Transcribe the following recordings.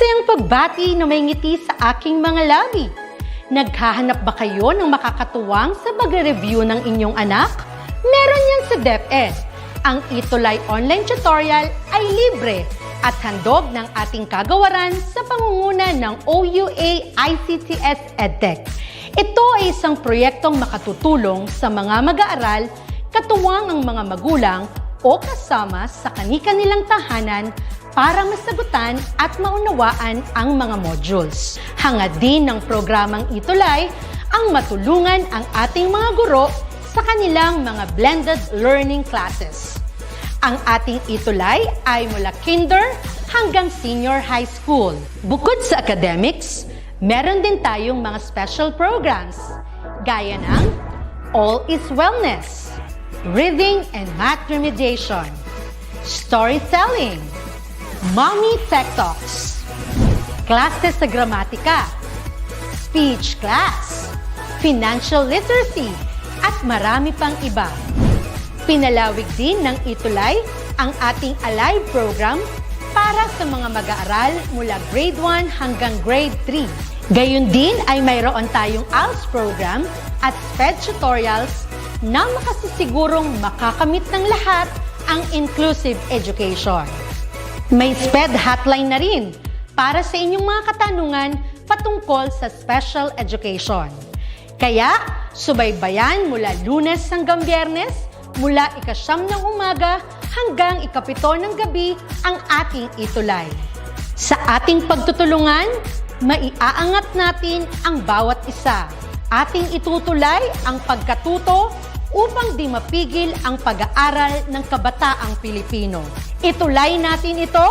Masayang pagbati na may ngiti sa aking mga labi. Naghahanap ba kayo ng makakatuwang sa pagre-review ng inyong anak? Meron yan sa DepEd. Ang ETUlay online tutorial ay libre at handog ng ating kagawaran sa pangunguna ng OUA ICTS EdTech. Ito ay isang proyektong makatutulong sa mga mag-aaral, katuwang ang mga magulang o kasama sa kani-kanilang tahanan para masagutan at maunawaan ang mga modules. Hangad din ng programang ETUlay ang matulungan ang ating mga guro sa kanilang mga blended learning classes. Ang ating ETUlay ay mula kinder hanggang senior high school. Bukod sa academics, meron din tayong mga special programs gaya ng All is Wellness, Reading and Math Remediation, Storytelling, Mommy Tech Talks, Classes sa Gramatika, Speech Class, Financial Literacy, at marami pang iba. Pinalawig din ng ETUlay ang ating Alive program para sa mga mag-aaral mula grade 1 hanggang grade 3. Gayun din ay mayroon tayong ALS program at SPED tutorials na makasisigurong makakamit ng lahat ang inclusive education. May SPED hotline na rin para sa inyong mga katanungan patungkol sa special education. Kaya, subaybayan mula Lunes hanggang Biyernes, mula 9:00 ng umaga hanggang 7:00 ng gabi ang ating ETUlay. Sa ating pagtutulungan, maiaangat natin ang bawat isa. Ating itutulay ang pagkatuto upang di mapigil ang pag-aaral ng kabataang Pilipino. Itulay natin ito,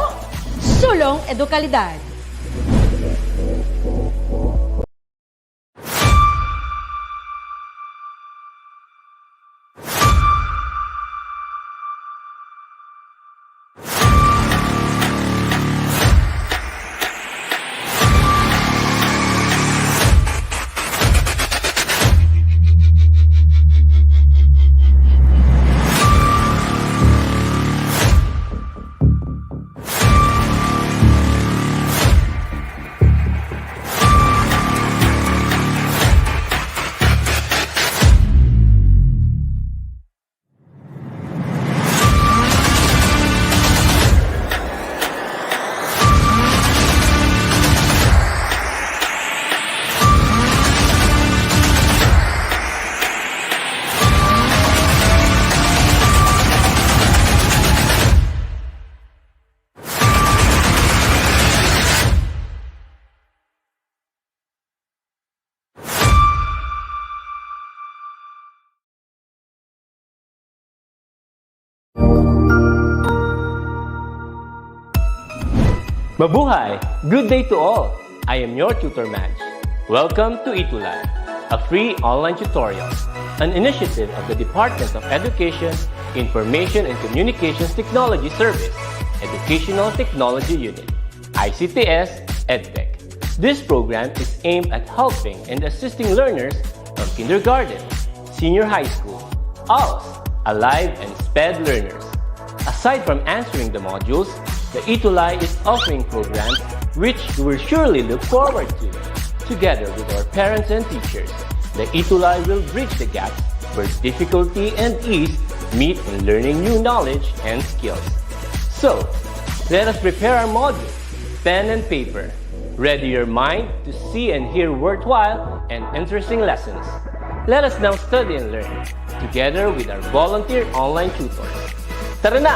sulong edukalidad. Mabuhay! Good day to all! I am your tutor Madge. Welcome to ETUlay, a free online tutorial, an initiative of the Department of Education, Information and Communications Technology Service, Educational Technology Unit, ICTS EdTech. This program is aimed at helping and assisting learners from kindergarten, senior high school, ALS, Alive, and SPED learners. Aside from answering the modules, the ETUlay is offering programs which you will surely look forward to. Together with our parents and teachers, the ETUlay will bridge the gaps where difficulty and ease meet in learning new knowledge and skills. So, let us prepare our modules, pen and paper. Ready your mind to see and hear worthwhile and interesting lessons. Let us now study and learn, together with our volunteer online tutors. Tara na!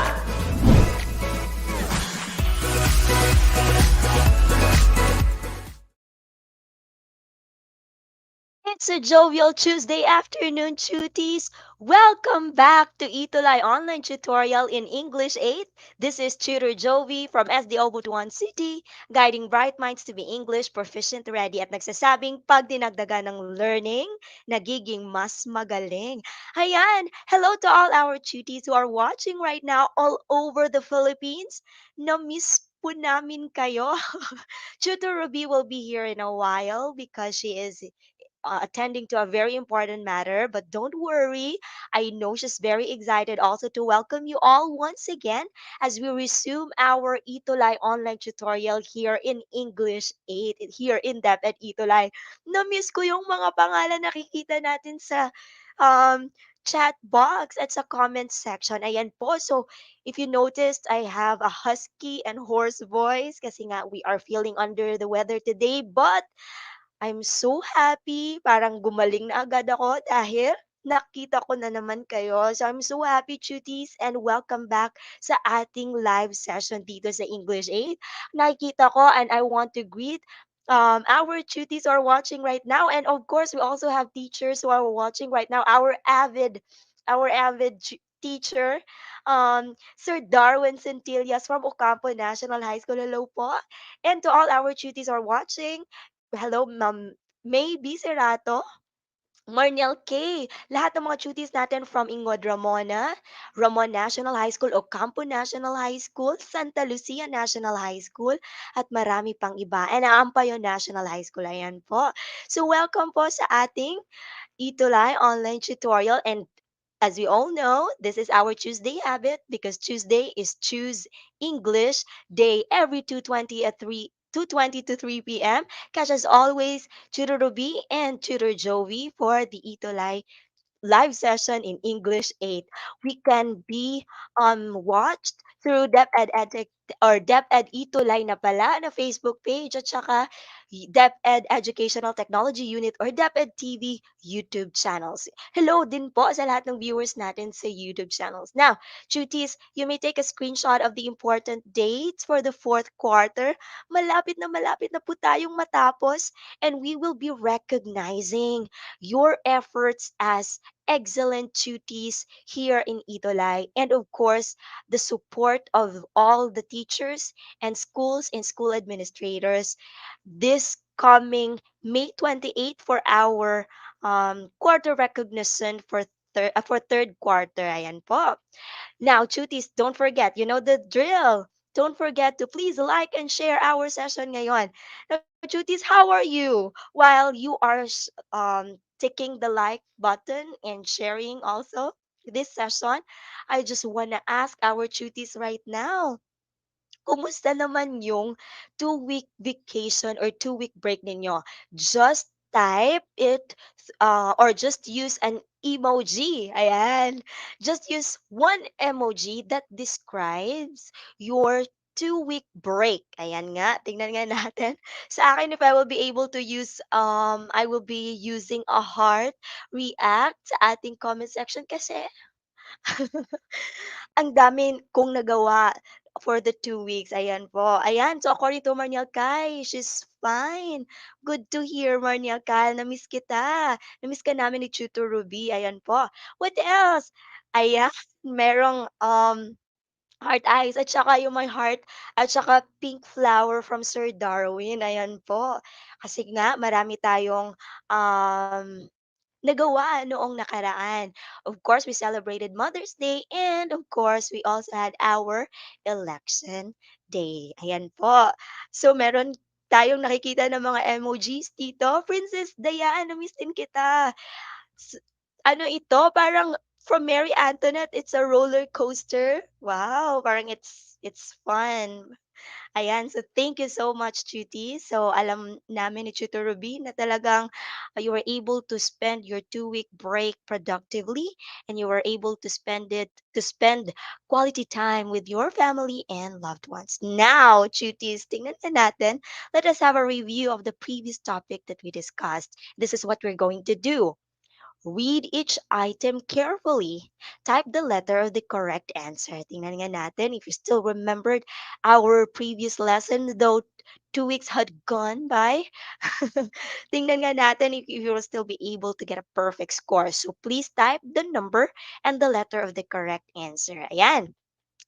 It's a jovial Tuesday afternoon, tuties. Welcome back to ETUlay Online Tutorial in English 8. This is Tutor Jovi from SDO Butuan City, guiding bright minds to be English proficient ready at nagsasabing pag dinagdagan ng learning, nagiging mas magaling. Ayan, hello to all our tuties who are watching right now all over the Philippines. Na-miss po namin kayo. Tutor Ruby will be here in a while because she is attending to a very important matter. But don't worry, I know she's very excited also to welcome you all once again as we resume our ETUlay online tutorial here in English 8, here in DepEd ETUlay. Na-miss ko yung mga pangalan nakikita natin sa um, chat box at sa comment section. Ayan po. So, if you noticed, I have a husky and hoarse voice kasi nga we are feeling under the weather today. But I'm so happy. Parang gumaling na agad ako dahil nakita ko na naman kayo. So I'm so happy, cuties, and welcome back sa ating live session dito sa English 8. Nakikita ko and I want to greet our cuties who are watching right now. And of course, we also have teachers who are watching right now. Our avid teacher, Sir Darwin Centillas from Ocampo National High School. Hello po. And to all our cuties who are watching, hello, Ma'am May B. Serato, Marniel K. Lahat ng mga cuties natin from Ingod Ramona, Ramon National High School, Ocampo National High School, Santa Lucia National High School, at marami pang iba. And Ampayo National High School. Ayan po. So welcome po sa ating ETUlay online tutorial. And as we all know, this is our Tuesday habit because Tuesday is Choose English Day every 2:20 to 3 p.m. Catch as always, Tutor Ruby and Tutor Joey for the ETUlay live session in English 8. We can be watched through DepEd or DepEd ETUlay na pala na Facebook page at saka DepEd Educational Technology Unit or DepEd TV YouTube channels. Hello din po sa lahat ng viewers natin sa YouTube channels. Now, cuties, you may take a screenshot of the important dates for the fourth quarter. Malapit na po tayong matapos and we will be recognizing your efforts as excellent duties here in ETUlay, and of course, the support of all the teachers and schools and school administrators this coming May 28th for our quarter recognition for third quarter. Ayan po. Now, cuties, don't forget, you know the drill. Don't forget to please like and share our session ngayon. Now, cuties, how are you? While you are ticking the like button and sharing also this session, I just want to ask our cuties right now, kumusta naman yung 2-week vacation or 2-week break ninyo? Just type it or just use an emoji. Ayan. Just use one emoji that describes your 2-week break. Ayan nga. Tingnan nga natin. Sa akin, if I will be able to use, I will be using a heart react sa ating comment section kasi ang dami kong nagawa for the 2 weeks, ayan po. Ayan, so according to Marniel Kai, she's fine. Good to hear, Marniel Kai. Na-miss kita. Na-miss ka namin ni Tutor Ruby. Ayan po. What else? Ayan, merong heart eyes at saka yung my heart at saka pink flower from Sir Darwin. Ayan po. Kasi nga, marami tayong nagawa noong nakaraan. Of course, we celebrated Mother's Day and of course, we also had our election day. Ayan po. So, meron tayong nakikita ng mga emojis dito. Princess Diane, na-miss din kita. S- Ano ito? Parang from Mary Antoinette, it's a roller coaster. Wow, parang it's fun. Ayan, so thank you so much, Chuty. So alam namin ni Chuto Ruby na talagang you were able to spend your 2-week break productively and you were able to spend quality time with your family and loved ones. Now, Chuties, tingnan na natin. Let us have a review of the previous topic that we discussed. This is what we're going to do. Read each item carefully. Type the letter of the correct answer. Tingnan nga natin if you still remembered our previous lesson, though 2 weeks had gone by. Tingnan nga natin if you will still be able to get a perfect score. So please type the number and the letter of the correct answer. Ayan.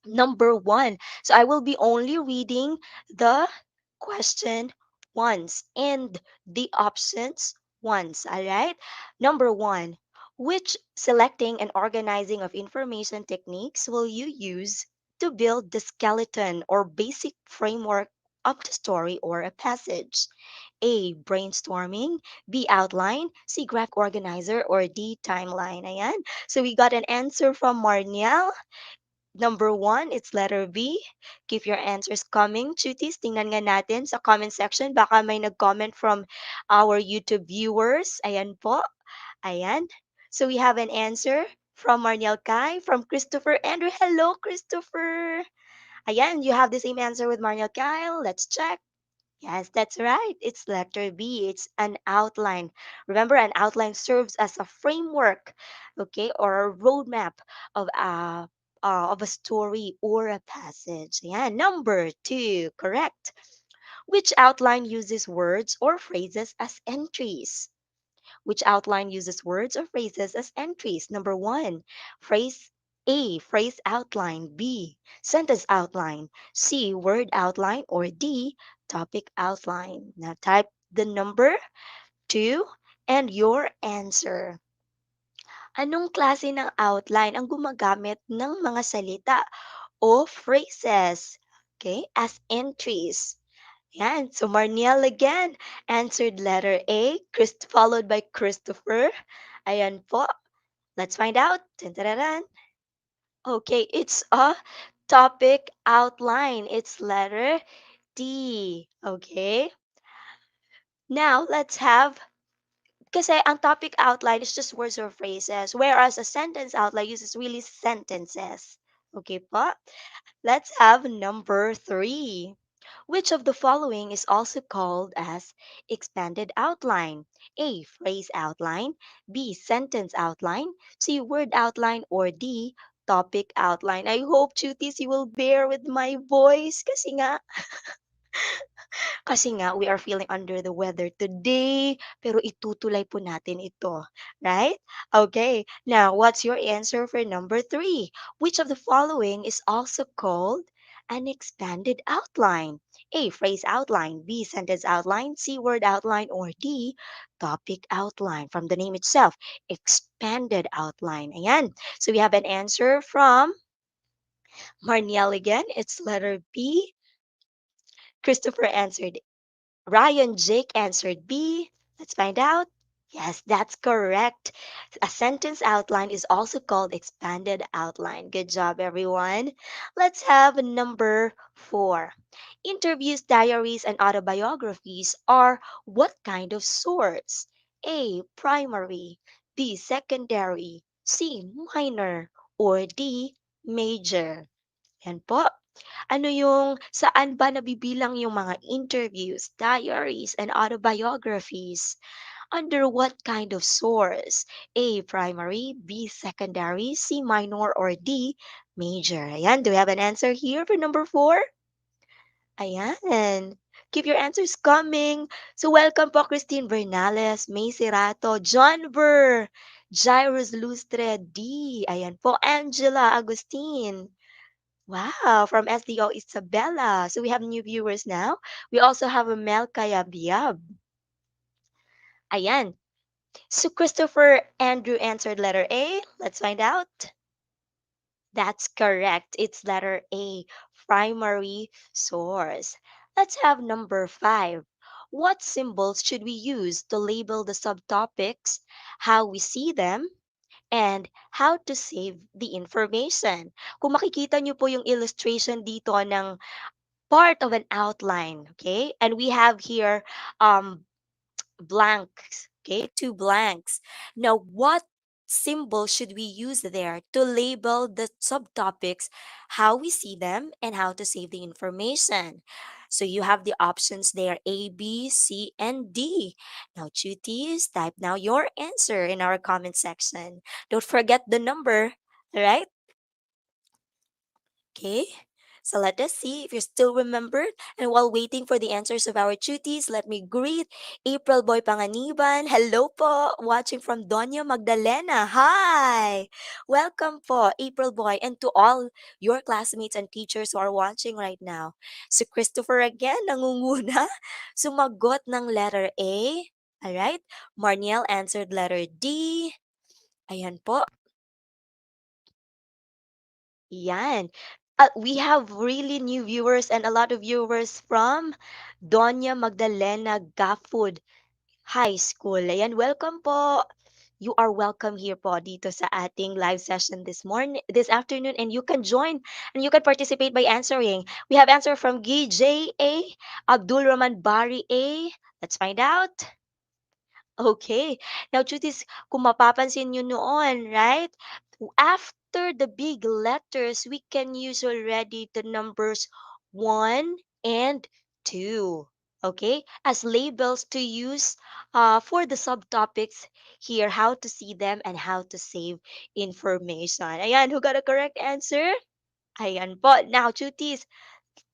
Number one. So I will be only reading the question once and the options once. All right. Number one. Which selecting and organizing of information techniques will you use to build the skeleton or basic framework of the story or a passage? A. Brainstorming. B. Outline. C. Graphic organizer. Or D. Timeline. Ayan. So we got an answer from Marniel. Number one, it's letter B. Keep your answers coming. Chutis, tingnan nga natin sa comment section. Baka may nag-comment from our YouTube viewers. Ayan po. Ayan. So we have an answer from Marniel Kai, from Christopher Andrew. Hello, Christopher. Ayan, you have the same answer with Marniel Kyle. Let's check. Yes, that's right. It's letter B. It's an outline. Remember, an outline serves as a framework, okay, or a roadmap of a story or a passage. Yeah, number two, correct. Which outline uses words or phrases as entries? Which outline uses words or phrases as entries? Number one, phrase A, phrase outline. B, sentence outline. C, word outline. Or D, topic outline. Now type the number 2 and your answer. Anong klase ng outline ang gumagamit ng mga salita o phrases? Okay, as entries. Yan. So Marniel again answered letter A, followed by Christopher. Ayan po. Let's find out. Dun, dun, dun, dun. Okay, it's a topic outline. It's letter D. Okay. Now, let's have, kasi ang topic outline is just words or phrases, whereas a sentence outline uses really sentences. Okay po? Let's have number 3. Which of the following is also called as expanded outline? A. Phrase outline. B. Sentence outline. C. Word outline. Or D. Topic outline. I hope, cuties, you will bear with my voice kasi nga we are feeling under the weather today, pero itutulay po natin ito, right? Okay, now what's your answer for number 3? Which of the following is also called an expanded outline? A. Phrase outline. B. Sentence outline. C. Word outline. Or D. Topic outline. From the name itself, expanded outline. Ayan. So we have an answer from Marniel again. It's letter B. Christopher answered, Ryan Jake answered B. Let's find out. Yes, that's correct. A sentence outline is also called expanded outline. Good job, everyone. Let's have number 4. Interviews, diaries, and autobiographies are what kind of source? A. Primary. B. Secondary. C. Minor. Or D. Major. Yan po. Ano yung saan ba nabibilang yung mga interviews, diaries, and autobiographies? Under what kind of source? A. Primary. B. Secondary. C. Minor. Or D. Major. Ayan. Do we have an answer here for number 4? Ayan. Keep your answers coming. So welcome po Christine Bernales, May Serato, John Burr, Jairus Lustre, D. Ayan po, Angela Agustin. Wow, from SDO Isabella. So we have new viewers now. We also have a Mel Kayabyab. Ayan. So Christopher Andrew answered letter A. Let's find out. That's correct. It's letter A, primary source. Let's have number 5. What symbols should we use to label the subtopics, how we see them, and how to save the information? Kung makikita nyo po yung illustration dito ng part of an outline, okay? And we have here blanks, okay? 2 blanks. Now, what symbol should we use there to label the subtopics, how we see them, and how to save the information? So you have the options there, A, B, C, and D. Now, cuties, type now your answer in our comment section. Don't forget the number, all right? Okay, so let us see if you still remembered. And while waiting for the answers of our duties, let me greet April Boy Panganiban. Hello po, watching from Doña Magdalena. Hi! Welcome po, April Boy, and to all your classmates and teachers who are watching right now. Si Christopher again, nangunguna, sumagot ng letter A. Alright, Marniel answered letter D. Ayan po. Yan. We have really new viewers and a lot of viewers from Doña Magdalena Gafud High School. Ayan, welcome po. You are welcome here po dito sa ating live session this afternoon, and you can join and you can participate by answering. We have answer from Gj A, Abdul Rahman Bari A. Let's find out. Okay. Now, Chutis, kung mapapansin nyo noon, right? After the big letters, we can use already the numbers 1 and 2. Okay? As labels to use for the subtopics here, how to see them and how to save information. Ayan, who got a correct answer? Ayan po. Now, Chutis,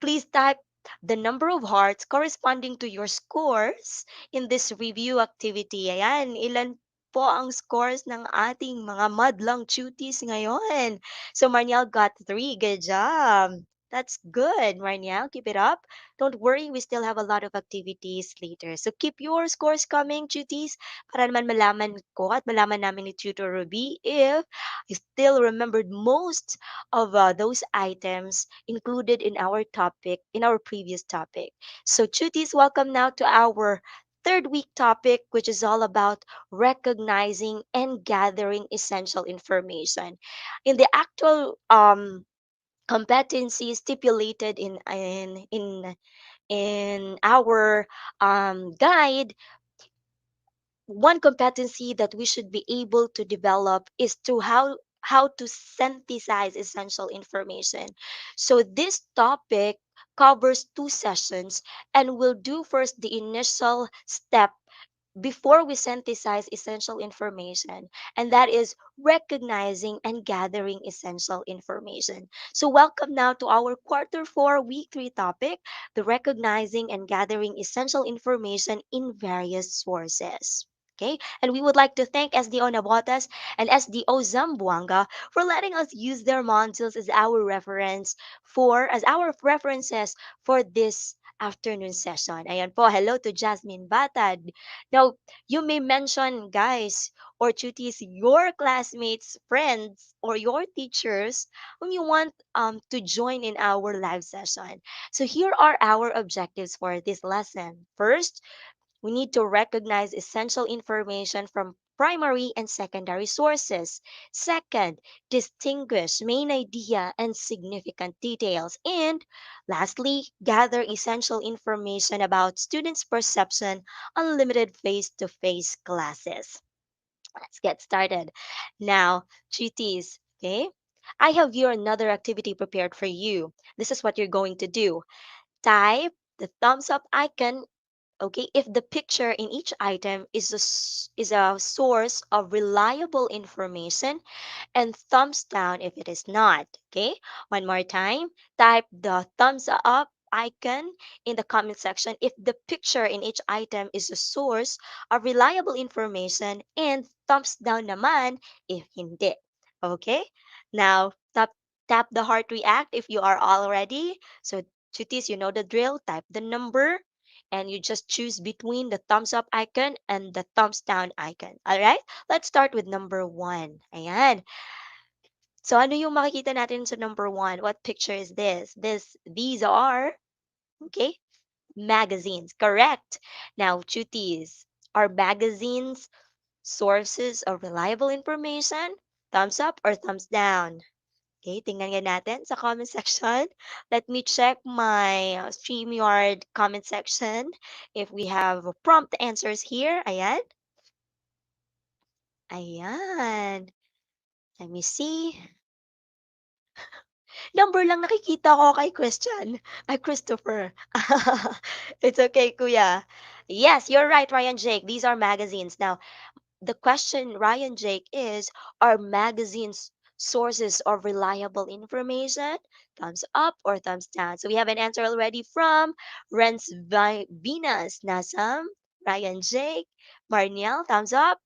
please type the number of hearts corresponding to your scores in this review activity. Ayan, ilan po ang scores ng ating mga madlang cuties ngayon? So, Marniel got 3. Good job. That's good, Marniel. Keep it up. Don't worry, we still have a lot of activities later. So, keep your scores coming, cuties, para naman malaman ko at malaman namin ni Tutor Ruby if you still remembered most of those items included in our topic, in our previous topic. So, Chutis, welcome now to our third week topic, which is all about recognizing and gathering essential information. In the actual competency stipulated in our guide, one competency that we should be able to develop is to how to synthesize essential information. So this topic covers 2 sessions, and we'll do first the initial step before we synthesize essential information, and that is recognizing and gathering essential information. So welcome now to our quarter 4 week 3 topic, the recognizing and gathering essential information in various sources. Okay, and we would like to thank SDO Nabotas and SDO Zamboanga for letting us use their modules as our references for this afternoon session. Ayan po, hello to Jasmine Batad. Now, you may mention, guys, or tuties, your classmates, friends, or your teachers whom you want to join in our live session. So here are our objectives for this lesson. First, we need to recognize essential information from primary and secondary sources. Second, distinguish main idea and significant details. And lastly, gather essential information about students' perception on limited face to face classes. Let's get started. Now, GTs, okay? I have here another activity prepared for you. This is what you're going to do. Type the thumbs up icon, okay, if the picture in each item is a source of reliable information, and thumbs down if it is not. Okay, one more time, type the thumbs up icon in the comment section if the picture in each item is a source of reliable information, and thumbs down naman if hindi. Okay, now tap the heart react if you are all ready. So Chutis, you know the drill. Type the number and you just choose between the thumbs up icon and the thumbs down icon. All right? Let's start with number 1. Ayan. So ano yung makikita natin sa number 1? What picture is this? These are, okay, magazines. Correct. Now, cuties, are magazines sources of reliable information? Thumbs up or thumbs down? Okay, tingnan nga natin sa comment section. Let me check my StreamYard comment section if we have prompt answers here. Ayan. Ayan. Let me see. Number lang nakikita ko kay Christian. Ay, Christopher. It's okay, kuya. Yes, you're right, Ryan Jake. These are magazines. Now, the question, Ryan Jake, is, are magazines sources of reliable information? Thumbs up or thumbs down? So we have an answer already from Venus, Nasam, Ryan Jake, Marniel, thumbs up.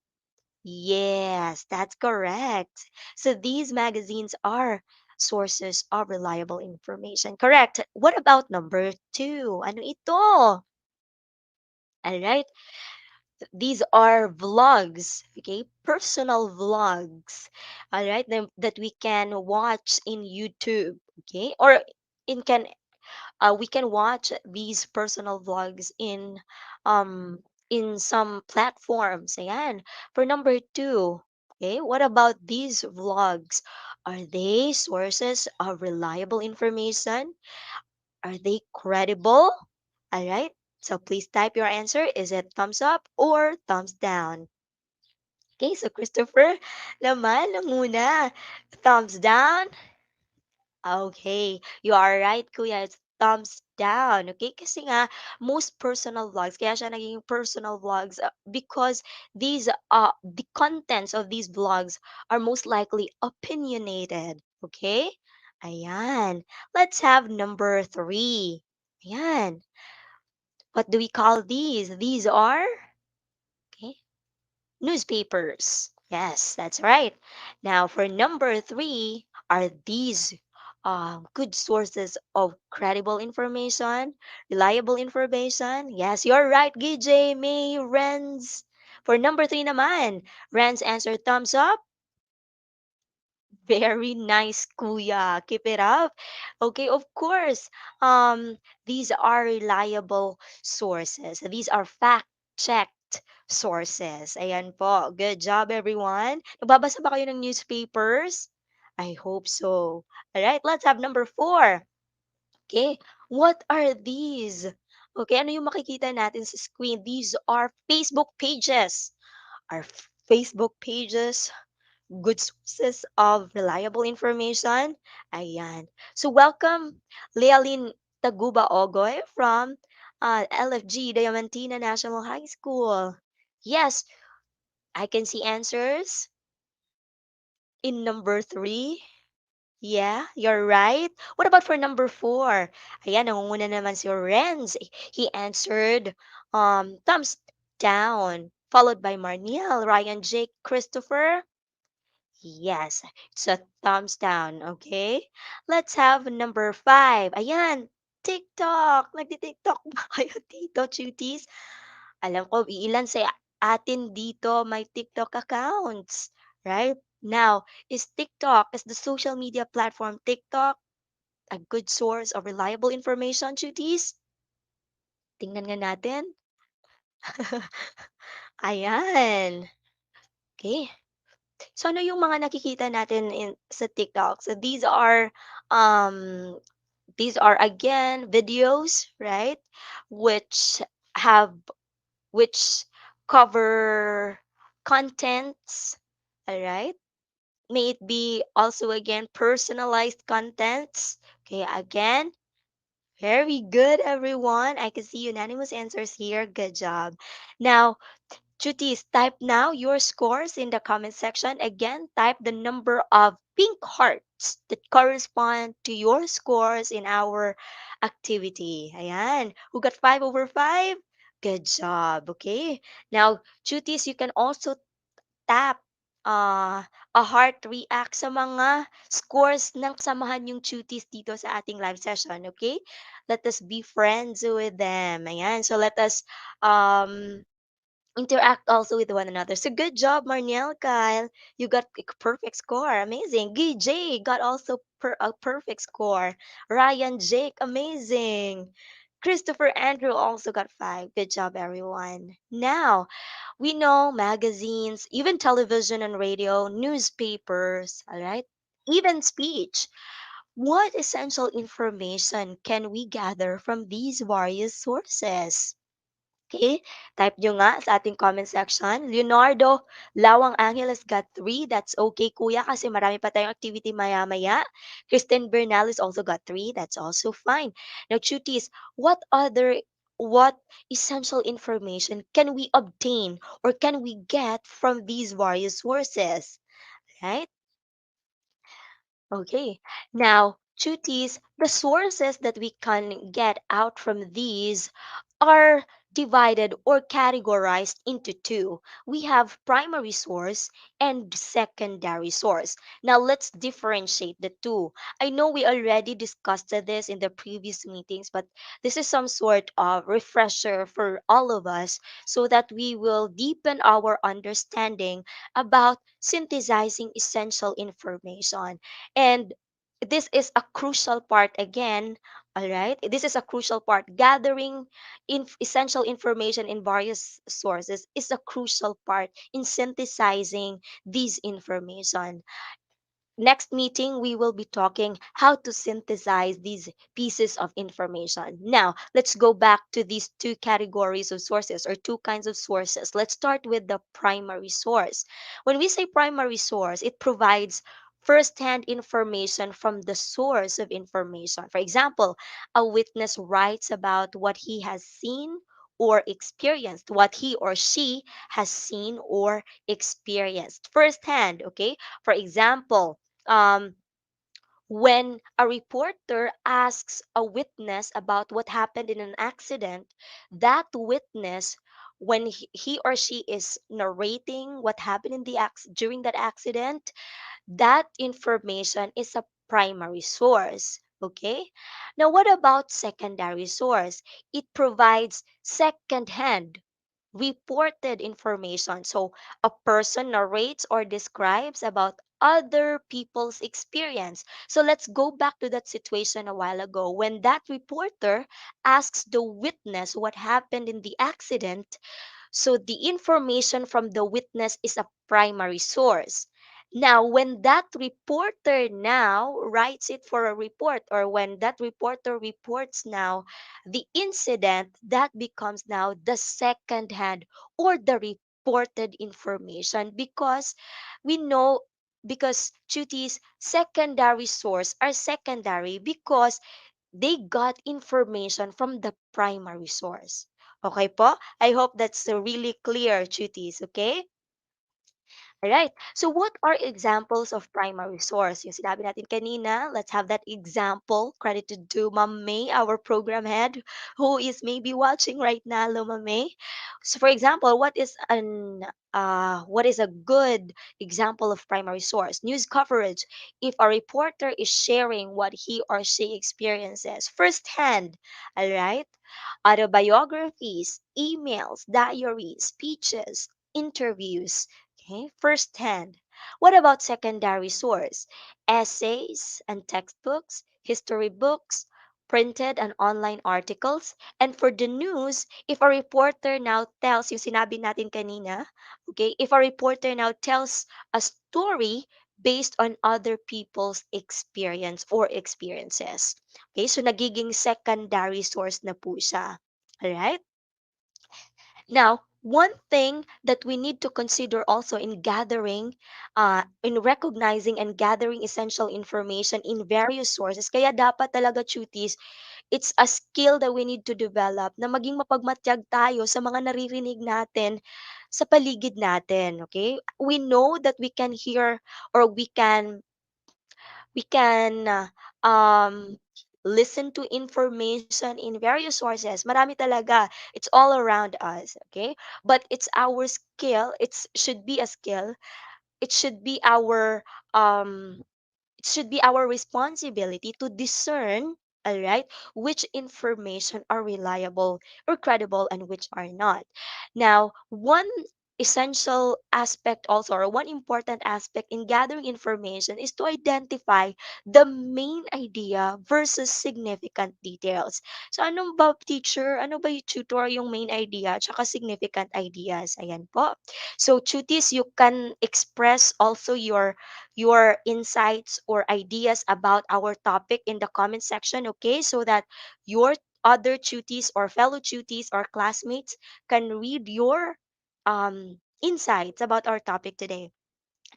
Yes, that's correct. So these magazines are sources of reliable information. Correct. What about number 2? Ano ito? Alright. These are vlogs, okay? Personal vlogs, all right, that we can watch in YouTube. Okay, or in can we can watch these personal vlogs um in some platforms. Ayan. For number two, okay, what about these vlogs? Are they sources of reliable information? Are they credible? All right. So please type your answer. Is it thumbs up or thumbs down? Okay, so Christopher naman, nanguna. Thumbs down. Okay, you are right, kuya. It's thumbs down. Okay, kasi nga, most personal vlogs, kaya siya naging personal vlogs because the contents of these vlogs are most likely opinionated. Okay? Ayan. Let's have number three. Ayan. What do we call these? These are, okay, newspapers. Yes, that's right. Now, for number three, are these good sources of credible information, reliable information? Yes, you're right, GJ, May, Renz. For number three naman, Renz answer thumbs up. Very nice, kuya. Keep it up. Okay, of course. These are reliable sources. These are fact-checked sources. Ayan po. Good job, everyone. Nagbabasa ba kayo ng newspapers? I hope so. Alright, let's have number four. Okay, what are these? Okay, ano yung makikita natin sa screen? These are Facebook pages. Our Facebook pages good sources of reliable information. Ayan. So welcome, Lealyn Taguba Ogoy from LFG Diamantina National High School. Yes, I can see answers in number three. Yeah, you're right. What about for number four? Ayan, nangunguna naman si Renz. He answered thumbs down, followed by Marniel, Ryan, Jake, Christopher. Yes, it's a thumbs down, okay? Let's have number five. Ayan, TikTok. Nagti-TikTok ba kayo dito, cuties? Alam ko, ilan sa atin dito may TikTok accounts, right? Now, is the social media platform TikTok a good source of reliable information, cuties? Tingnan nga natin. Ayan. Okay. So ano yung mga nakikita natin sa TikTok? So um these are again videos, right? Which have which cover contents, all right? May it be also again personalized contents. Okay, again, very good everyone. I can see unanimous answers here. Good job. Now, Chutis, type now your scores in the comment section. Again, type the number of pink hearts that correspond to your scores in our activity. Ayan. Who got 5 over 5? Good job. Okay. Now, Chutis, you can also tap a heart react sa mga scores ng kasamahan yung Chutis dito sa ating live session. Okay? Let us be friends with them. Ayan. So, let us interact also with one another. So good job, Marniel, Kyle. You got a perfect score. Amazing. GJ got also a perfect score. Ryan, Jake, amazing. Christopher Andrew also got 5. Good job, everyone. Now, we know magazines, even television and radio, newspapers, all right? Even speech. What essential information can we gather from these various sources? Okay, type nyo nga sa ating comment section. Leonardo Lawang Angeles got 3. That's okay, kuya, kasi marami pa tayong activity maya-maya. Kristen Bernales also got 3. That's also fine. Now, cuties, what essential information can we obtain or can we get from these various sources? Right? Okay. Now, cuties, the sources that we can get out from these are divided or categorized into two. We have primary source and secondary source. Now let's differentiate the two. I know we already discussed this in the previous meetings, but this is some sort of refresher for all of us so that we will deepen our understanding about synthesizing essential information. And this is a crucial part again. All right, this is a crucial part. Gathering essential information in various sources is a crucial part in synthesizing these information. Next meeting, we will be talking how to synthesize these pieces of information. Now, let's go back to these two categories of sources or two kinds of sources. Let's start with the primary source. When we say primary source, it provides first-hand information from the source of information. For example, a witness writes about what he has seen or experienced, what he or she has seen or experienced firsthand. Okay, for example, um, when a reporter asks a witness about what happened in an accident, that witness, when he or she is narrating what happened in during that accident, that information is a primary source. Okay. Now, what about secondary source? It provides second-hand reported information. So a person narrates or describes about other people's experience. So let's go back to that situation a while ago when that reporter asks the witness what happened in the accident. So the information from the witness is a primary source. Now, when that reporter now writes it for a report, or when that reporter reports now the incident, that becomes now the second hand or the reported information, because we know, because duties secondary source are secondary because they got information from the primary source. Okay po? I hope that's really clear, cuties. Okay? Alright. So what are examples of primary source? Yung sinabi natin kanina, let's have that example credited to Ma'am May, our program head, who is maybe watching right now. Hello, Ma'am May. So for example, what is a good example of primary source? News coverage. If a reporter is sharing what he or she experiences firsthand, all right? Autobiographies, emails, diaries, speeches, interviews. Okay, firsthand. What about secondary source? Essays and textbooks, history books, printed and online articles. And for the news, if a reporter now tells, yung sinabi natin kanina, okay, if a reporter now tells a story based on other people's experience or experiences. Okay, so nagiging secondary source na po siya. Alright? Now, one thing that we need to consider also in in recognizing and gathering essential information in various sources, kaya dapat talaga cuties, it's a skill that we need to develop na maging mapagmatyag tayo sa mga naririnig natin sa paligid natin, okay? We know that we can hear or we can listen to information in various sources. Marami talaga. It's all around us, okay? But it's our skill. It should be a skill. It should be um our responsibility to discern, all right, which information are reliable or credible and which are not. Now, one essential aspect also, or one important aspect in gathering information, is to identify the main idea versus significant details. So ano ba, teacher, ano ba yung tutor, yung main idea at significant ideas? Ayan po. So tutis, you can express also your insights or ideas about our topic in the comment section, okay? So that your other tuties or fellow tuties or classmates can read your insights about our topic today.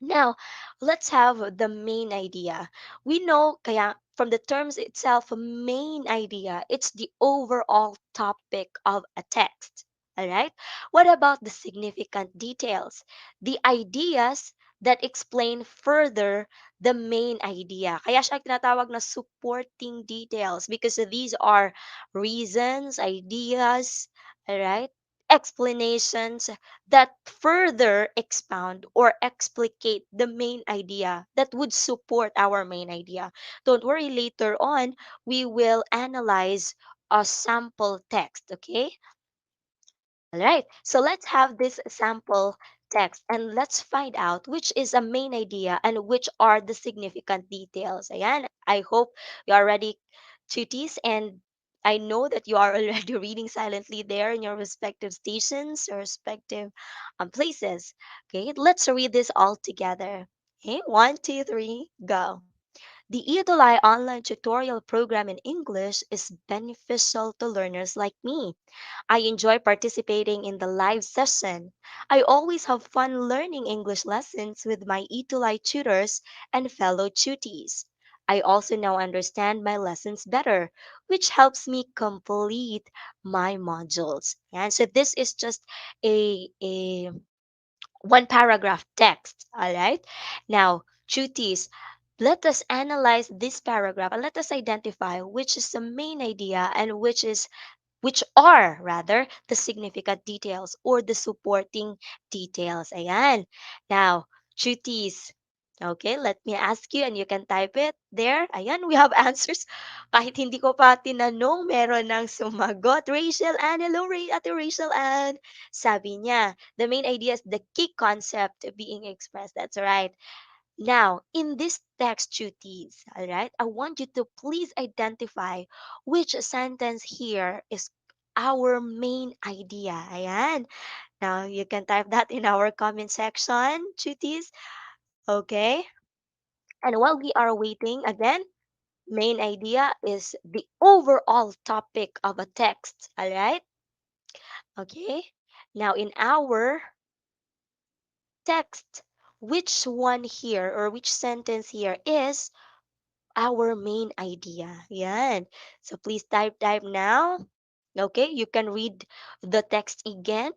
Now, let's have the main idea. We know, kaya from the terms itself, main idea, it's the overall topic of a text. All right? What about the significant details? The ideas that explain further the main idea. Kaya siya tinatawag na supporting details because these are reasons, ideas, all right? Explanations that further expound or explicate the main idea that would support our main idea. Don't worry, later on, we will analyze a sample text, okay? All right, so let's have this sample text and let's find out which is a main idea and which are the significant details. Ayan, I hope you are ready, cuties, and I know that you are already reading silently there in your respective stations or respective places. Okay, let's read this all together. Okay, one, two, three, go. The ETUlay online tutorial program in English is beneficial to learners like me. I enjoy participating in the live session. I always have fun learning English lessons with my ETUlay tutors and fellow tutees. I also now understand my lessons better, which helps me complete my modules. And so this is just a one paragraph text. All right. Now, tutees, let us analyze this paragraph and let us identify which is the main idea and which are rather the significant details or the supporting details. Ayan. Now, cuties. Okay, let me ask you and you can type it there. Ayan, we have answers. Kahit hindi ko pa tinanong, meron ng sumagot. Rachel Ann, hello Ate Rachel Ann. Sabi niya, the main idea is the key concept being expressed. That's right. Now, in this text duties, all right, I want you to please identify which sentence here is our main idea. Ayan. Now, you can type that in our comment section, duties. Okay. And while we are waiting, again, main idea is the overall topic of a text. All right. Okay. Now, in our text, which one here or which sentence here is our main idea. Yan. So please type now. Okay, you can read the text again.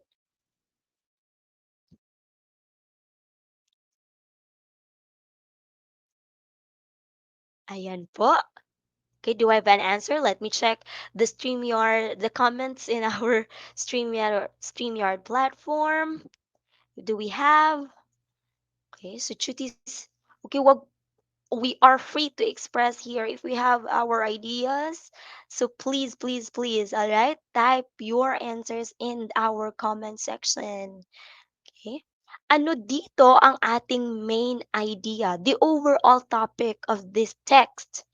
Ayan po. Okay, do I have an answer? Let me check the StreamYard, the comments in our StreamYard platform. Do we have? Okay, so chutis. Okay, we are free to express here if we have our ideas. So please, please, please, all right, type your answers in our comment section. Okay? Ano dito ang ating main idea, the overall topic of this text?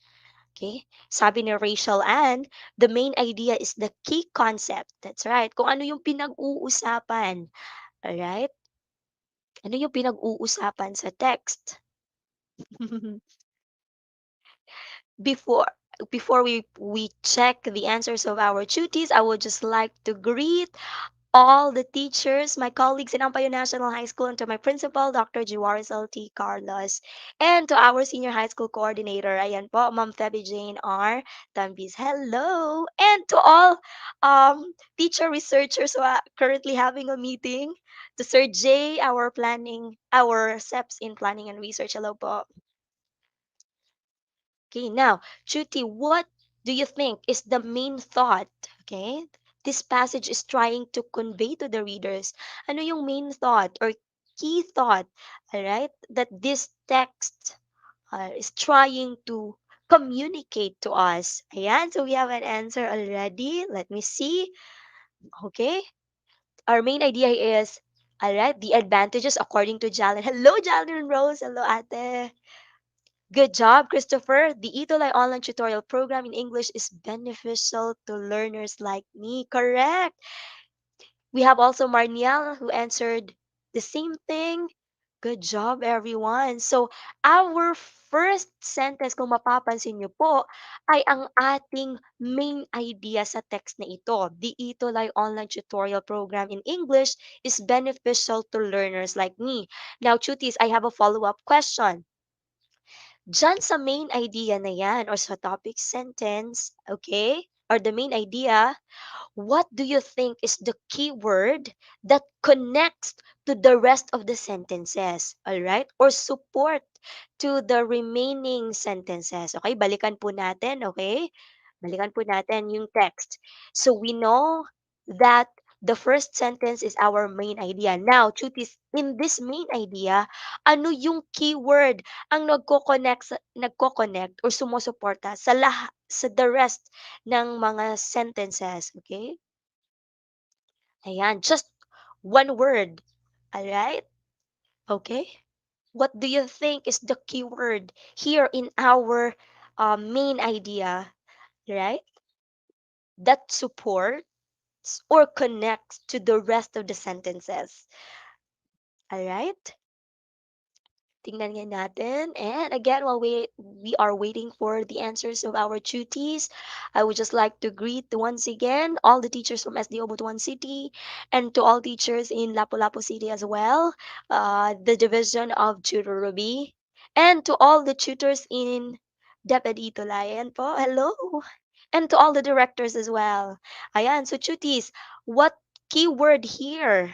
Okay? Sabi ni Rachel Ann, the main idea is the key concept. That's right. Kung ano yung pinag-uusapan. Alright? Ano yung pinag-uusapan sa text? before before we check the answers of our duties, I would just like to greet all the teachers, my colleagues in Ampayo National High School, and to my principal, Dr. Juarez L.T. Carlos, and to our senior high school coordinator, ayan po, Ma'am Feby Jane R. Tambis, hello! And to all teacher researchers who are currently having a meeting, to Sir J, our SEPs in planning and research, hello po. Okay, now, Chuti, what do you think is the main thought, okay, this passage is trying to convey to the readers? Ano yung main thought or key thought, all right, that this text is trying to communicate to us? Ayan, so we have an answer already. Let me see. Okay, our main idea is, all right, the advantages according to Jalen. Hello, Jalen Rose. Hello, ate. Good job, Christopher. The ETUlay online tutorial program in English is beneficial to learners like me. Correct. We have also Marniel who answered the same thing. Good job, everyone. So, our first sentence, kung mapapansin niyo po, ay ang ating main idea sa text na ito. The ETUlay online tutorial program in English is beneficial to learners like me. Now, Chutis, I have a follow-up question. Diyan sa main idea na yan or sa topic sentence, okay, or the main idea, what do you think is the key word that connects to the rest of the sentences? All right? Or support to the remaining sentences. Okay, balikan po natin, okay? Balikan po natin yung text. So we know that the first sentence is our main idea. Now, Chutis, in this main idea, ano yung keyword ang nagko-connect or sumusuporta sa the rest ng mga sentences, okay? Ayan, just one word. All right? Okay. What do you think is the keyword here in our main idea, right? That supports or connects to the rest of the sentences. All right? Tingnan nga natin. And again, while we are waiting for the answers of our tutees, I would just like to greet once again all the teachers from SDO Butuan City and to all teachers in Lapu-Lapu City as well, the division of Tutor Ruby, and to all the tutors in DepEd ETUlay. Ayan po, hello! And to all the directors as well. Ayan, so tutees, what keyword here?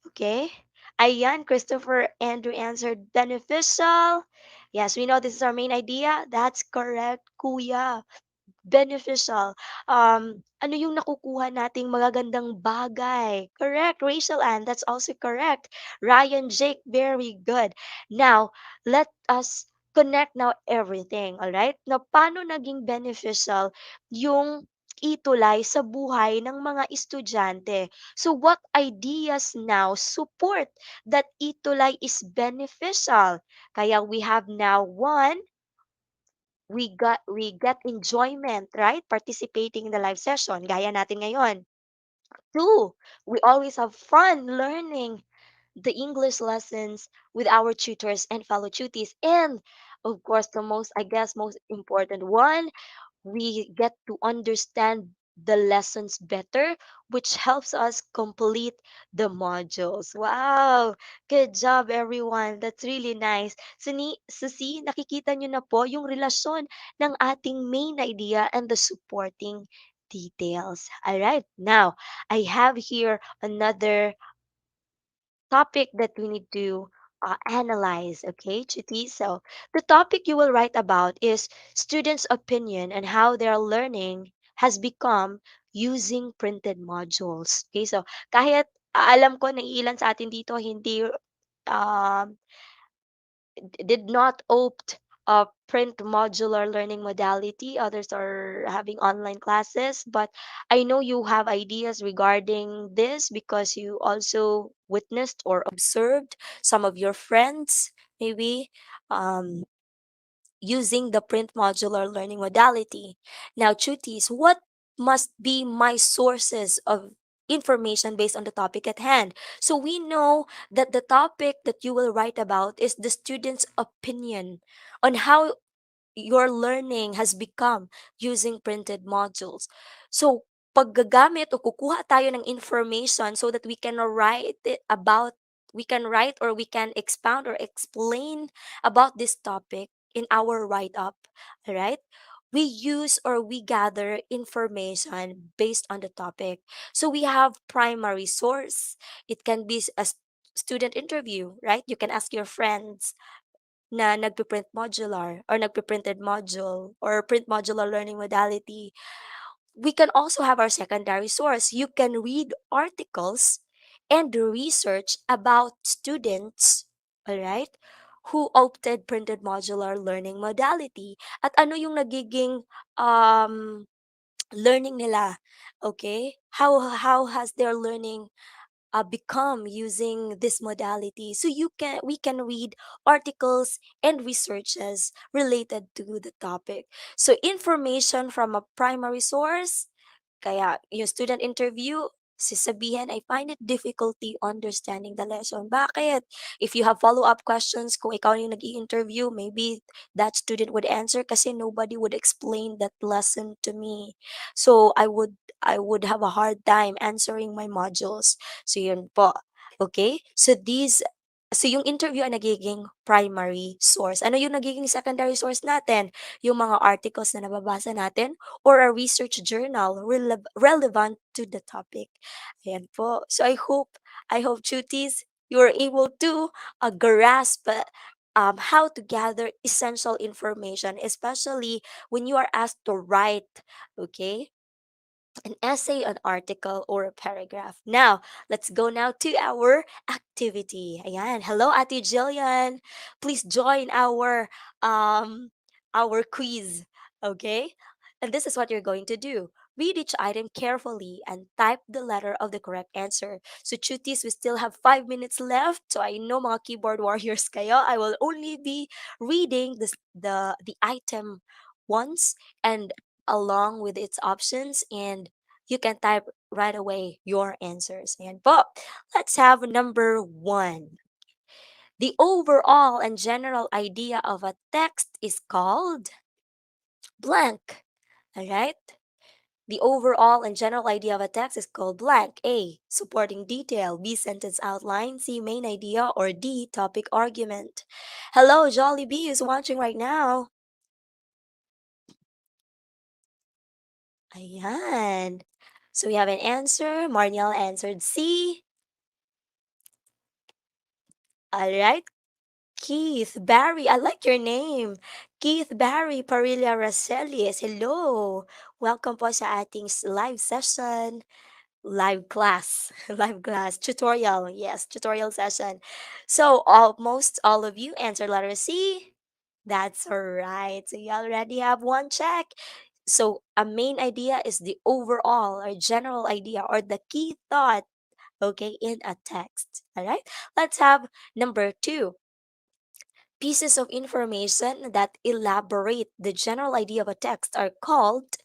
Okay? Ayan, Christopher Andrew answered beneficial. Yes, we know this is our main idea. That's correct, kuya. Beneficial. Ano yung nakukuha nating magagandang bagay? Correct, Rachel Ann, that's also correct. Ryan Jake, very good. Now, let us connect now everything, all right? Na paano naging beneficial yung itulay sa buhay ng mga estudyante. So what ideas now support that itulay is beneficial? Kaya we have now one, we get enjoyment, right? Participating in the live session, gaya natin ngayon. Two, we always have fun learning the English lessons with our tutors and fellow tutees. And of course, the most, I guess, most important one, we get to understand the lessons better, which helps us complete the modules. Wow! Good job, everyone. That's really nice. So see, nakikita nyo na po yung relasyon ng ating main idea and the supporting details. All right. Now, I have here another topic that we need to analyze, okay, Chiti? So, the topic you will write about is students' opinion and how their learning has become using printed modules. Okay, so kahit alam ko na ilan sa atin dito hindi um, did not opt a print modular learning modality. Others are having online classes, but I know you have ideas regarding this because you also witnessed or observed some of your friends maybe um, using the print modular learning modality. Now, Chutis, what must be my sources of information based on the topic at hand? So we know that the topic that you will write about is the student's opinion on how your learning has become using printed modules. So, paggagamit o kukuha tayo ng information so that we can write or we can expound or explain about this topic in our write-up, right? We use or we gather information based on the topic. So we have primary source. It can be student interview, right? You can ask your friends na nagpe-print modular or nagpe-printed module or print modular learning modality. We can also have our secondary source. You can read articles and research about students, all right, who opted printed modular learning modality. At ano yung nagiging um, learning nila, okay? How has their learning become using this modality? So we can read articles and researches related to the topic. So information from a primary source, kaya yung student interview, sasabihin, I find it difficulty understanding the lesson. Bakit? If you have follow-up questions, kung ikaw yung nag-i-interview, maybe that student would answer kasi nobody would explain that lesson to me. So I would have a hard time answering my modules. So yun po. Okay? So yung interview ang nagiging primary source. Ano yung nagiging secondary source natin? Yung mga articles na nababasa natin or a research journal relevant to the topic. Ayan po. So I hope tuties, you are able to grasp how to gather essential information, especially when you are asked to write, okay, an essay, an article, or a paragraph. Now, let's go now to our activity. Ayan. Hello, Ate Jillian. Please join our quiz. Okay? And this is what you're going to do. Read each item carefully and type the letter of the correct answer. So chutis, we still have 5 minutes left. So I know mga keyboard warriors kayo. I will only be reading the item once and along with its options, and you can type right away your answers. And po, let's have number one. The overall and general idea of a text is called blank. All right? The overall and general idea of a text is called blank. A. Supporting detail. B. Sentence outline. C. Main idea. Or D. Topic argument. Hello, Jollibee is watching right now. Ayan. So we have an answer. Marniel answered C. Alright. Keith Barry, I like your name. Keith Barry Parilla Racelis. Hello. Welcome po sa ating live session. Live class, live class, tutorial. Yes, tutorial session. So almost all of you answered letter C. That's all right. So you already have one check. So a main idea is the overall or general idea or the key thought, okay, in a text. All right. Let's have number two. Pieces of information that elaborate the general idea of a text are called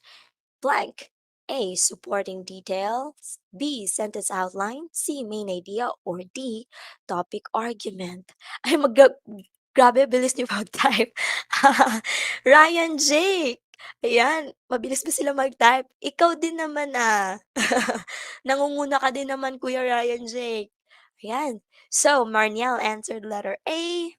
blank. A. Supporting details. B. Sentence outline. C. Main idea. Or D. Topic argument. Ay, grabe, bilis niyo mag-type. Ryan Jake. Ayan, mabilis ba sila mag-type? Ikaw din naman ah. Nangunguna ka din naman, Kuya Ryan Jake. Ayan. So, Marniel answered letter A.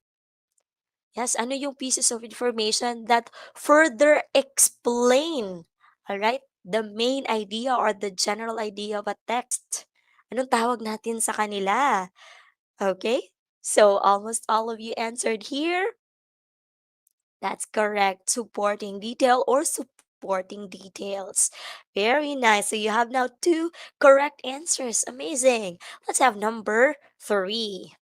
Yes, ano yung pieces of information that further explain, all right, the main idea or the general idea of a text. Anong tawag natin sa kanila? Okay? So almost all of you answered here. That's correct. Supporting detail or supporting details. Very nice. So you have now two correct answers. Amazing. Let's have number three.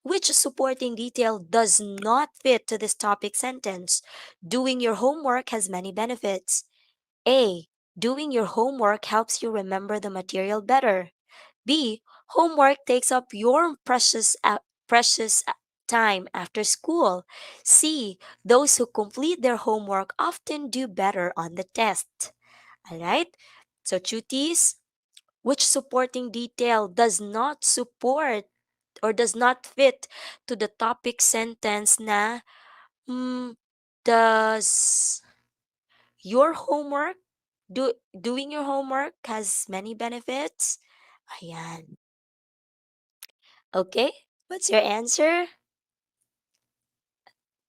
Which supporting detail does not fit to this topic sentence? Doing your homework has many benefits. A. Doing your homework helps you remember the material better. B. Homework takes up your precious time after school. C. Those who complete their homework often do better on the test. Alright? So, cuties, which supporting detail does not support or does not fit to the topic sentence na does your homework doing your homework has many benefits? Ayan. Okay, what's your answer?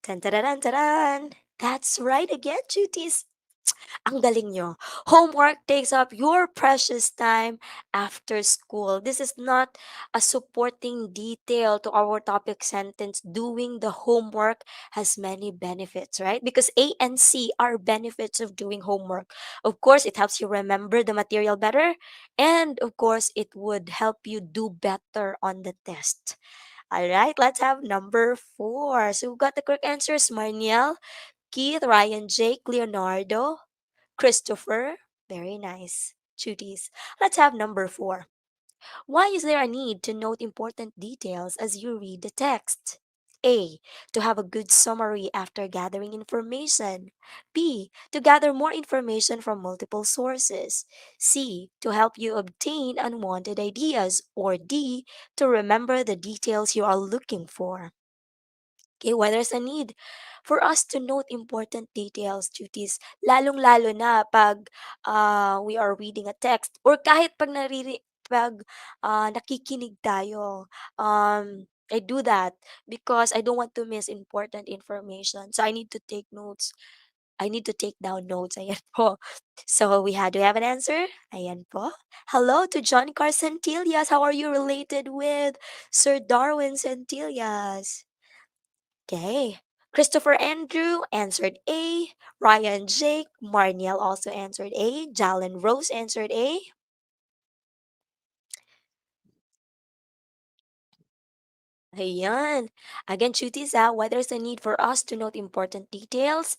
Tan taran taran. That's right again, cuties. Ang galing nyo. Homework takes up your precious time after school. This is not a supporting detail to our topic sentence. Doing the homework has many benefits, right? Because A and C are benefits of doing homework. Of course, it helps you remember the material better. And of course, it would help you do better on the test. All right, let's have number four. So we've got the correct answers, Marniel, Keith, Ryan, Jake, Leonardo, Christopher. Very nice. Cuties. Let's have number four. Why is there a need to note important details as you read the text? A. To have a good summary after gathering information. B. To gather more information from multiple sources. C. To help you obtain unwanted ideas. Or D. To remember the details you are looking for. Okay, why there's a need for us to note important details, duties, lalong-lalo na pag we are reading a text or kahit pag nakikinig tayo. I do that because I don't want to miss important information. So I need to take notes. I need to take down notes. Ayan po. So do we have an answer? Ayan po. Hello to John Carcentillas. How are you related with Sir Darwin Centillas? Okay. Christopher Andrew answered A. Ryan Jake. Marniel also answered A. Jalen Rose answered A. Ayan. Again, cuties, why there's a need for us to note important details?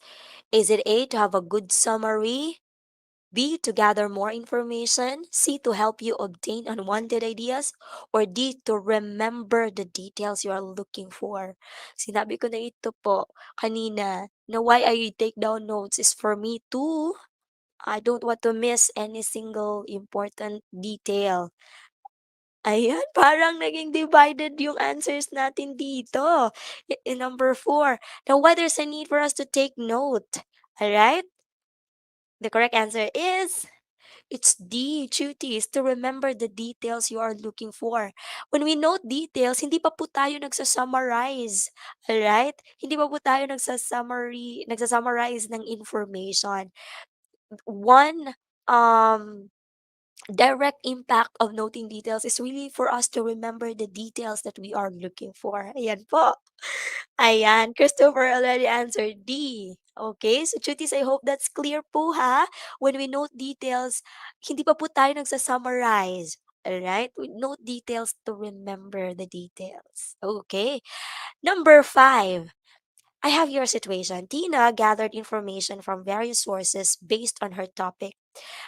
Is it A, to have a good summary? B, to gather more information? C, to help you obtain unwanted ideas? Or D, to remember the details you are looking for? Sinabi ko na ito po kanina na why I take down notes is for me to I don't want to miss any single important detail. Ayan, parang naging divided yung answers natin dito. In number 4. Now, why there's a need for us to take note? Alright? The correct answer is it's D, duties, to remember the details you are looking for. When we note details, hindi pa po tayo nagsa-summarize. Alright? Hindi pa po tayo nagsa-summarize ng information. One, direct impact of noting details is really for us to remember the details that we are looking for. Ayan po. Ayan, Christopher already answered D. Okay, so cuties, I hope that's clear po ha. When we note details, hindi pa po tayo nagsa-summarize. Alright? We note details to remember the details. Okay. Number 5. I have your situation. Tina gathered information from various sources based on her topic.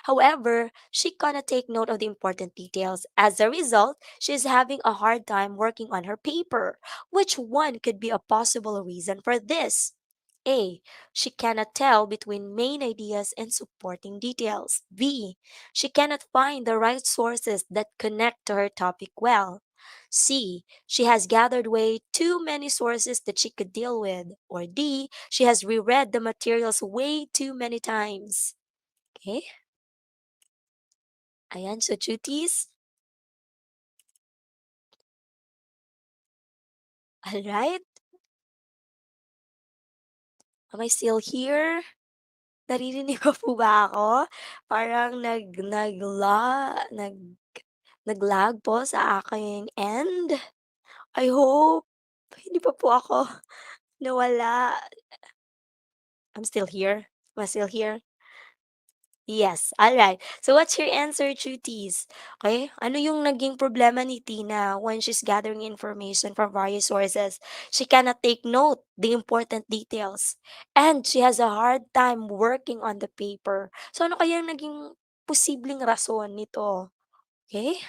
However, she cannot take note of the important details. As a result, she is having a hard time working on her paper. Which one could be a possible reason for this? A. She cannot tell between main ideas and supporting details. B. She cannot find the right sources that connect to her topic well. C. She has gathered way too many sources that she could deal with. Or D. She has reread the materials way too many times. Okay? Ayan, so cuties. Alright. Am I still here? Naririnig ko po ba ako? Parang nag-lag po sa aking end. I hope hindi pa po ako nawala. I'm still here. Am I still here? Yes, alright. So what's your answer, cuties? Okay, ano yung naging problema ni Tina when she's gathering information from various sources? She cannot take note the important details and she has a hard time working on the paper. So ano kaya naging posibleng rason nito? Okay?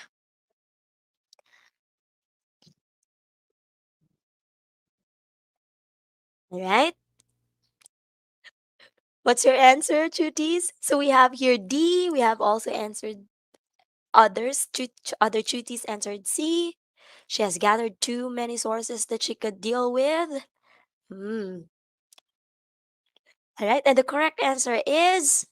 Alright? What's your answer, cuties? So we have here D, we have also answered other cuties answered C. She has gathered too many sources that she could deal with. Hmm. All right, and the correct answer is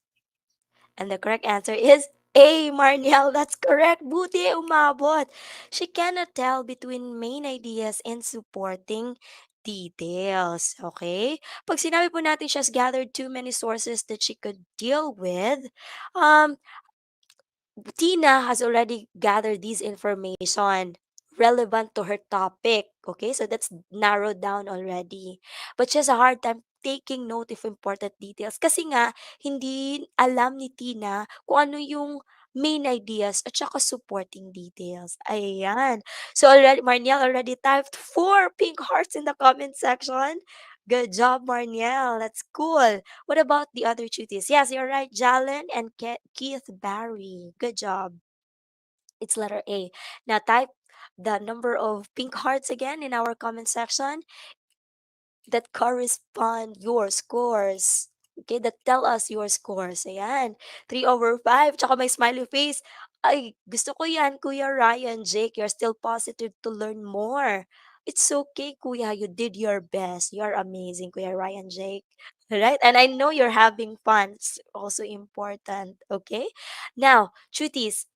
A, Marniel. That's correct. Buti umabot. She cannot tell between main ideas and supporting details. Okay? Pag sinabi po natin she has gathered too many sources that she could deal with, um, Tina has already gathered this information relevant to her topic. Okay, so that's narrowed down already. But she has a hard time taking note of important details kasi nga hindi alam ni Tina kung ano yung main ideas at saka supporting details. Ayan. So already Marniel already typed 4 pink hearts in the comment section. Good job, Marniel. That's cool. What about the other cuties? Yes, you're right, Jalen and Keith Barry. Good job. It's letter A. Now type the number of pink hearts again in our comment section that correspond your scores. Okay, that tell us your scores. Ayan. 3/5. Tsaka may smiley face. Ay, gusto ko yan, Kuya Ryan Jake. You're still positive to learn more. It's okay, Kuya. You did your best. You're amazing, Kuya Ryan Jake. Right? And I know you're having fun. It's also important. Okay? Now, cuties,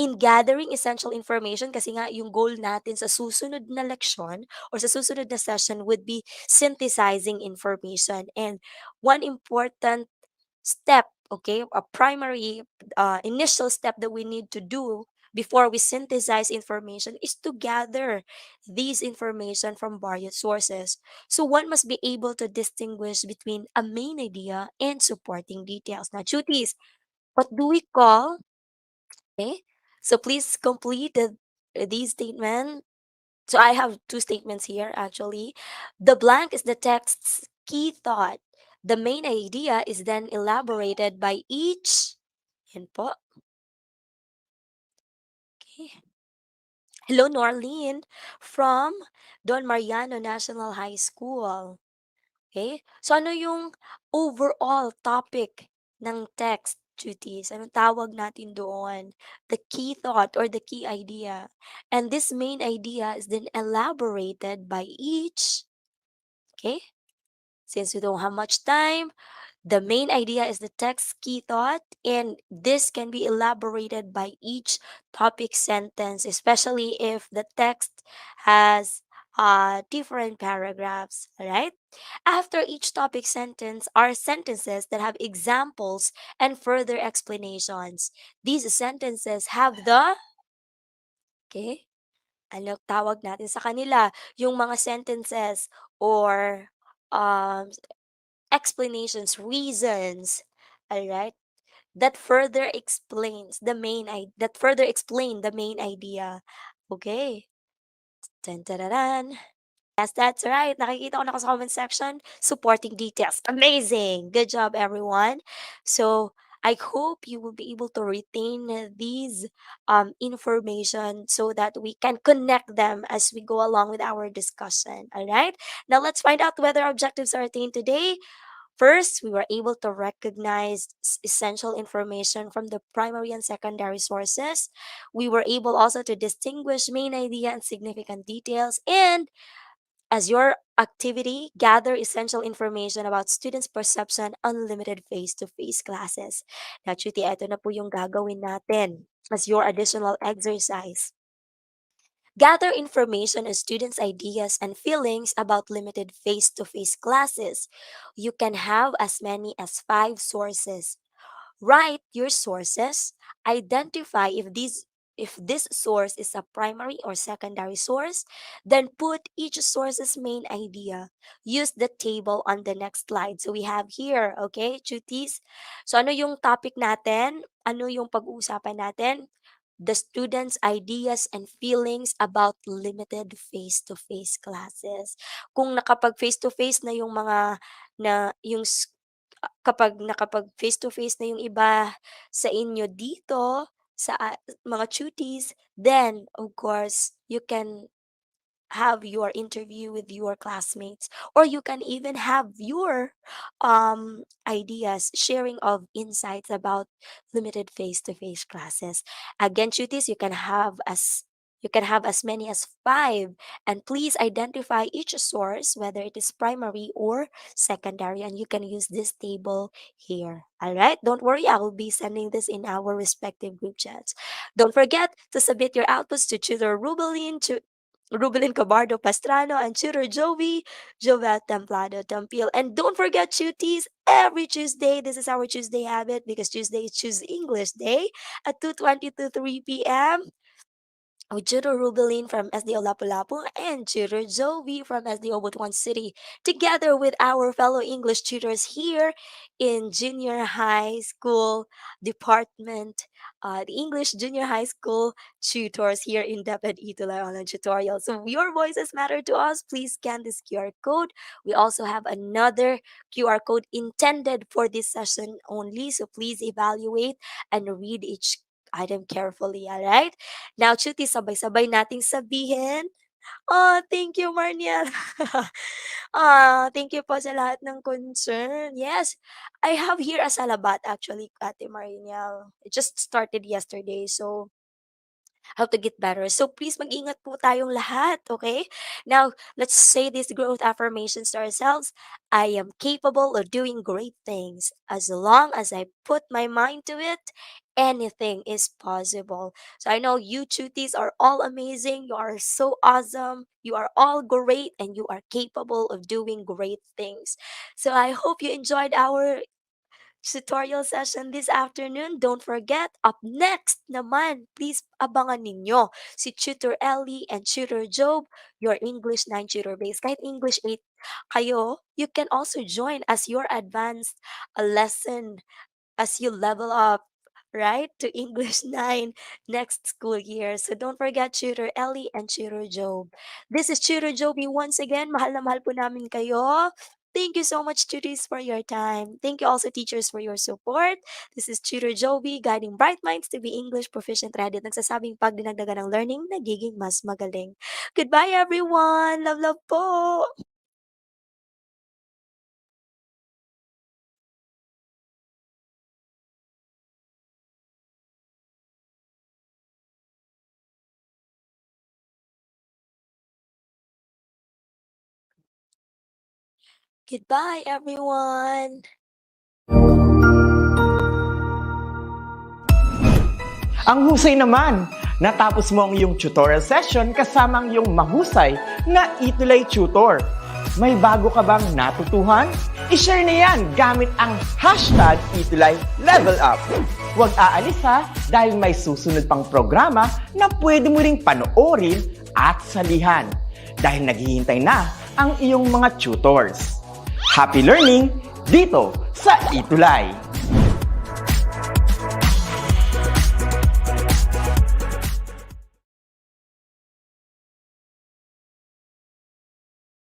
in gathering essential information kasi nga yung goal natin sa susunod na leksyon or sa susunod na session would be synthesizing information. And one important step, okay, a primary initial step that we need to do before we synthesize information is to gather these information from various sources. So one must be able to distinguish between a main idea and supporting details. Now, cuties, what do we call? Okay. So please complete these statement. So I have two statements here actually. The blank is the text's key thought. The main idea is then elaborated by each. Yan po. Okay. Hello, Norlene from Don Mariano National High School. Okay? So ano yung overall topic ng text duties? Anong tawag natin doon? The key thought or the key idea. And this main idea is then elaborated by each. Okay? Since we don't have much time, the main idea is the text key thought, and this can be elaborated by each topic sentence, especially if the text has different paragraphs. All right. After each topic sentence are sentences that have examples and further explanations. These sentences have the, okay, ano tawag natin sa kanila, yung mga sentences or um, explanations, reasons, all right, that further explains the that further explain the main idea. Okay. Tan tararan. Yes, that's right. Nakikita ko na sa comment section, supporting details. Amazing. Good job, everyone. So, I hope you will be able to retain these information so that we can connect them as we go along with our discussion. All right. Now, let's find out whether objectives are attained today. First, we were able to recognize essential information from the primary and secondary sources. We were able also to distinguish main idea and significant details. And as your activity, gather essential information about students' perception on limited face-to-face classes. Now, Chuti, ito na po yung gagawin natin as your additional exercise. Gather information on students' ideas and feelings about limited face to face classes. You can have as many as 5 sources. Write your sources. Identify if this source is a primary or secondary source, then put each source's main idea. Use the table on the next slide. So we have here, okay, cuties? So ano yung topic natin? Ano yung pag-uusapan natin? The students' ideas and feelings about limited face-to-face classes. Kung nakapag face-to-face na yung mga na yung kapag nakapag face-to-face na yung iba sa inyo dito sa mga cuties, then of course you can have your interview with your classmates, or you can even have your ideas, sharing of insights about limited face-to-face classes. Again, cuties, you can have as many as 5, and please identify each source, whether it is primary or secondary, and you can use this table here. All right, don't worry, I will be sending this in our respective group chats. Don't forget to submit your outputs to tutor Rubelin, to Rubelin Cabardo Pastrano, and tutor Jovel Templado Tampil. And don't forget, cuties, every Tuesday, this is our Tuesday habit because Tuesday is Choose English Day at 2:20 to 3 p.m. with Tutor Rubelin from SDO Lapu-Lapu and Tutor Jovi from SDO Butuan City, together with our fellow English tutors here in Junior High School Department, the English Junior High School tutors here in DepEd ETUlay online tutorial. So your voices matter to us. Please scan this QR code. We also have another QR code intended for this session only. So please evaluate and read each item carefully, alright? Now, Chuti, sabay-sabay nating sabihin, oh, thank you, Marniel. Thank you po sa lahat ng concern. Yes, I have here a salabat actually, Ate Marniel. It just started yesterday, so how to get better. So please mag-ingat po tayong lahat, okay? Now, let's say these growth affirmations to ourselves. I am capable of doing great things. As long as I put my mind to it, anything is possible. So I know you cuties are all amazing. You are so awesome. You are all great and you are capable of doing great things. So I hope you enjoyed our tutorial session this afternoon. Don't forget, up next naman, please abangan ninyo si Tutor Ellie and Tutor Job, your English 9 tutor base. Kahit English 8 kayo, you can also join as your advanced lesson as you level up right, to English 9 next school year. So don't forget Tutor Ellie and Tutor Job. This is Tutor Joby once again. Mahal na mahal po namin kayo. Thank you so much, tutors, for your time. Thank you also, teachers, for your support. This is Tutor Joby, guiding bright minds to be English proficient ready at nagsasabing pag dinagdagan ng learning, nagiging mas magaling. Goodbye, everyone! Love, love po! Goodbye, everyone! Ang husay naman! Natapos mo ang iyong tutorial session kasama ang iyong mahusay na ETUlay tutor. May bago ka bang natutuhan? I-share na yan gamit ang hashtag #ETUlayLevelUp. Huwag aalis ha dahil may susunod pang programa na pwede mo ring panoorin at salihan dahil naghihintay na ang iyong mga tutors. Happy learning dito sa ETUlay!